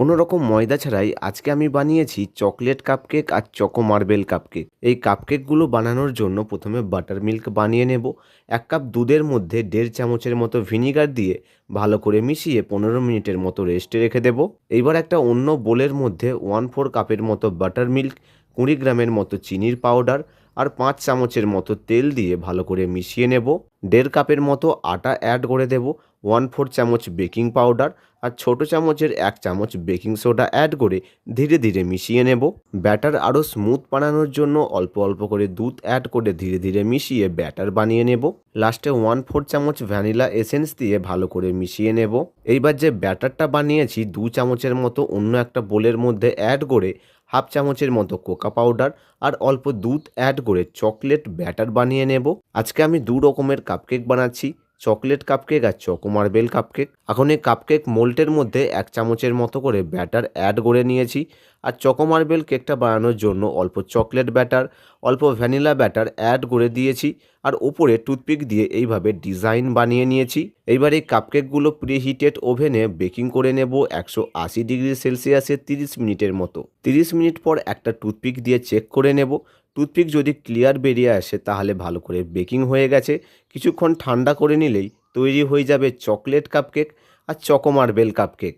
কোনো রকম ময়দা ছাড়াই আজকে আমি বানিয়েছি চকলেট কাপকেক আর চকো মার্বেল কাপকেক। এই কাপকেকগুলো বানানোর জন্য প্রথমে বাটার মিল্ক বানিয়ে নেব। 1 কাপ দুধের মধ্যে 1.5 চামচের মতো ভিনিগার দিয়ে ভালো করে মিশিয়ে 15 মিনিটের মতো রেস্টে রেখে দেব। এইবার একটা অন্য বোলের মধ্যে 1/4 কাপের মতো বাটার মিল্ক, 20 গ্রামের মতো চিনির পাউডার আর 5 চামচের মতো তেল দিয়ে ভালো করে মিশিয়ে নেব। 1.5 কাপের মতো আটা অ্যাড করে দেব। 1/4 চামচ বেকিং পাউডার আর ছোট চামচের 1 চামচ বেকিং সোডা অ্যাড করে ধীরে ধীরে মিশিয়ে নেব। ব্যাটার আরও স্মুথ বানানোর জন্য অল্প অল্প করে দুধ অ্যাড করে ধীরে ধীরে মিশিয়ে ব্যাটার বানিয়ে নেব। লাস্টে 1/4 চামচ ভ্যানিলা এসেন্স দিয়ে ভালো করে মিশিয়ে নেব। এইবার যে ব্যাটারটা বানিয়েছি 2 চামচের মতো অন্য একটা বোলের মধ্যে অ্যাড করে 1/2 চামচের মতো কোকা পাউডার আর অল্প দুধ অ্যাড করে চকলেট ব্যাটার বানিয়ে নেব। আজকে আমি 2 রকমের কাপকেক বানাচ্ছি, চকলেট কাপকেক আর চকো মার্বেল কাপকেক। এখন এই কাপকেক মোল্ডের মধ্যে 1 চামচের মতো করে ব্যাটার অ্যাড করে নিয়েছি। আর চকো মার্বেল কেকটা বানানোর জন্য অল্প চকলেট ব্যাটার, অল্প ভ্যানিলা ব্যাটার অ্যাড করে দিয়েছি আর উপরে টুথপিক দিয়ে এইভাবে ডিজাইন বানিয়ে নিয়েছি। এইবার এই কাপকেকগুলো প্রিহিটেড ওভেনে বেকিং করে নেব 180 ডিগ্রি সেলসিয়াসে 30 মিনিটের মতো। 30 মিনিট পর একটা টুথপিক দিয়ে চেক করে নেব। টুথপিক যদি ক্লিয়ার বেরিয়ে আসে তাহলে ভালো করে বেকিং হয়ে গেছে। কিছুক্ষণ ঠান্ডা করে নিলেই তৈরি হয়ে যাবে চকলেট কাপকেক আর চকো মার্বেল কাপকেক।